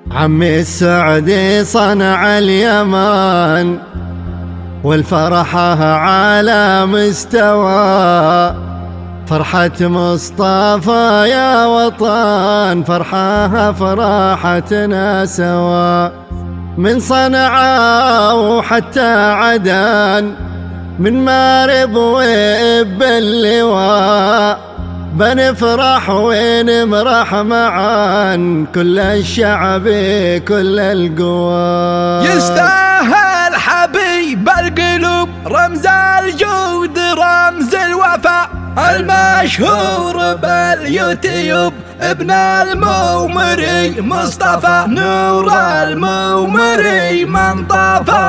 عمي السعدي صنع اليمن والفرحة على مستوى، فرحة مصطفى يا وطن فرحة فرحتنا سوا. من صنعاء وحتى عدن، من مارب وإب اللواء، بنفرح ونمرح معا كل الشعب كل القوى. يستاهل حبيب القلوب رمز الجود رمز الوفاء، المشهور باليوتيوب ابن المومري مصطفى، نور المومري من طفى.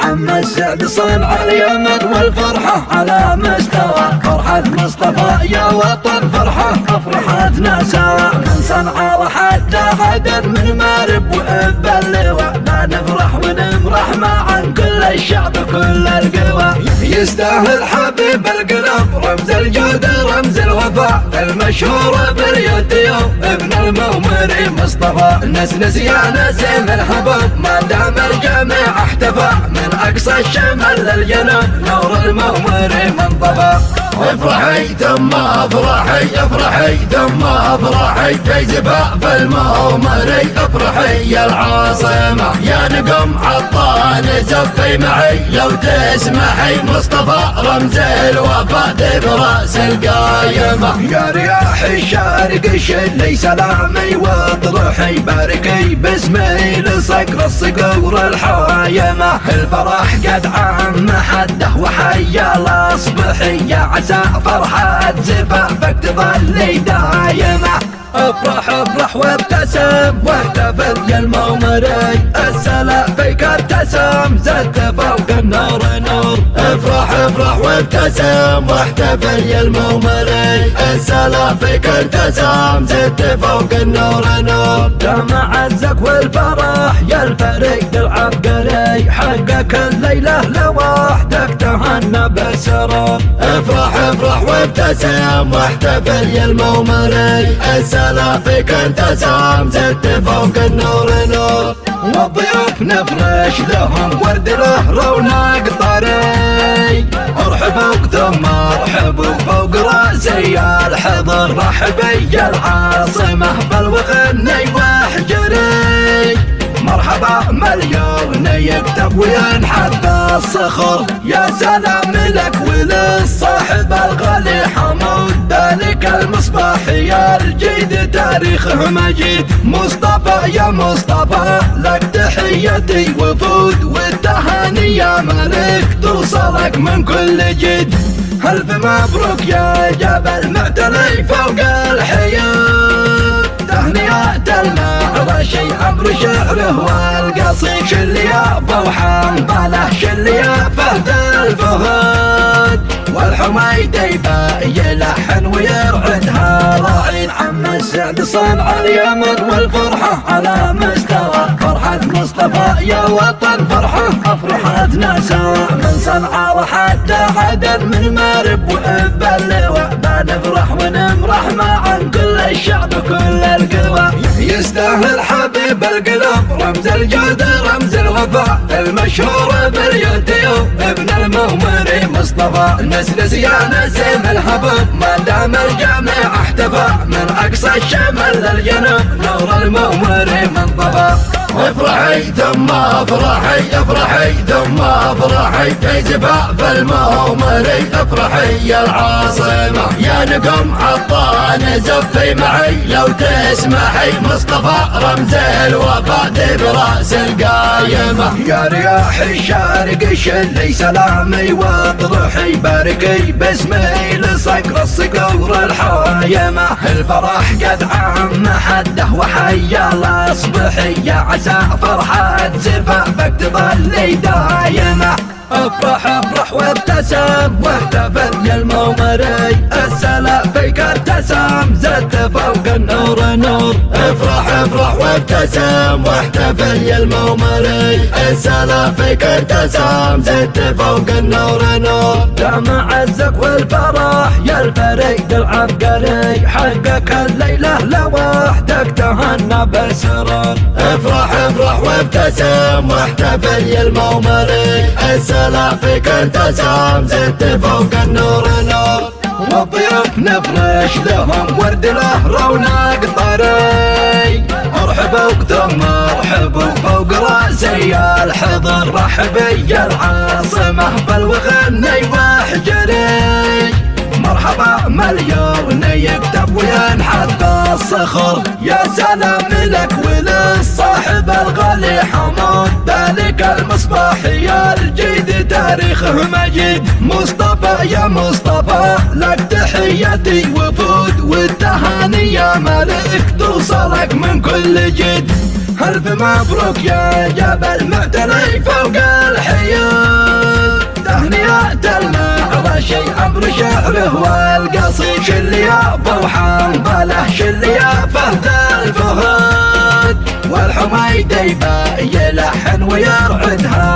عم السعد صنع اليمن والفرحة على مستوى، فرحة مصطفى يا وطن فرحة أفرحتنا سوا. من صنعاء وحتى عدن، من مارب وإب اللواء، بنفرح ونمرح معا كل الشعب كل القوى. يستاهل حبيب القلوب رمز الجود رمز الوفاء، المشهور باليوتيوب ابن المومري مصطفى. نسنس يا نسيم الحبوب ما دام الجميع احتفى، من أقصى الشمال للجنوب نور المومري من طفى. افرحي ثم افرحي افرحي ثم افرحي في زفاف المومري، افرحي يا العاصمة يا نقم عطان زفي معي لو تسمحي. مصطفى رمز الوفا ذي براس القايمة، يا رياح الشارق شلي سلامي واطرحي، باركي باسمي لصقر الصقور الحوايمة. الفرح قد عم حده وحيا الاصبحي، يا عسى فرحة زفافك تظلي دايمة. افرح افرح وابتسم واحتفل يا المومري، السلا فيك ابتسم زدت فوق النور نور. افرح افرح وابتسم واحتفل يا المومري، السلا فيك ابتسم زدت فوق النور نور. دام عزك والفرح يا الفريق العبقري، حقك الليلة لوحدك تهنى بسرور. افرح افرح وابتسم واحتفل يا المومري، السلا فيك ابتسم زدت فوق النور نور. والضيوف نفرش لهم ورد له رونق طري، ارحبوا ثم ارحبوا فوق راسي يا الحضر. رحبي يا العاصمة بالوغني واحجري، مرحبا مليون يكتب وينحت الصخر. يا سلام لك وللصاحب الغالي حمود، ذلك المصباح يا الجيد تاريخه مجيد. مصطفى يا مصطفى لك تحيتي وفود والتهاني يا ملك توصلك من كل جد. ألف مبروك يا جبل معتلي فوق الحياة، تهنئة المعرشي عبر شعره والقصيد. شل يا ابو حنبله شل يا فهد الفهد، والحميدي يلحن ويرعدها راعين. عم السعد صنع اليمن والفرحة على مستوى، فرحة مصطفى يا وطن فرحة أفرحتنا سوا. من صنعاء وحتى عدن، من مارب وإب اللواء، بنفرح ونمرح معا كل الشعب كل القوى. يستاهل حبيب القلوب رمز الجود رمز الوفاء، المشهور باليوتيوب ابن المومري مصطفى. نسنس يا نسيم الحبوب ما دام الجميع احتفى، من اقصى الشمال للجنوب نور المومري من طفى. افرحي ثم افرحي افرحي ثم افرحي في زفاف المومري، افرحي يا العاصمة يا نقم عطان زفي معي لو تسمحي. مصطفى رمز الوفا ذي براس القايمة، يا رياح الشارق شلي سلامي واطرحي، باركي باسمي لصقر الصقور الحوايمة. الفرح قد عم حده وحيا الاصبحي، يا عسى فرحة زفافك تظلي دايمة. افرح افرح وابتسم واحتفل يا المومري، السلا فيك ابتسم زدت فوق النور نور. افرح افرح وابتسم واحتفل يا المومري، السلام فيك ارتسم زدت فوق النور نور. دام عزك والفرح يا الفريد العبقري، حقك الليلة لوحدك تهنى بسرور. افرح افرح وابتسم واحتفل يا المومري، السلام فيك ارتسم زدت فوق النور نور. والضيوف نفرش لهم ورد له رونق طري، ارحبوا ثم ارحبوا فوق راسي الحضر، رحبي يا العاصمة بالوغني واحجري. مرحبا مليون يكتب وينحت بالصخر، يا سلام لك وللصاحب الغالي حمود، ذلك المصباح يا الجيد تاريخه مجيد. مصطفى يا مصطفى لك تحياتي وفود، والتهاني يا ملك توصلك من كل جد. ألف مبروك يا جبل معتلي فوق الحيود، تهنئة المعرشي عبر شعره والقصيد. شل يا ابو حنظله شل يا فهد الفهد، والحميدي يلحن ويرعدها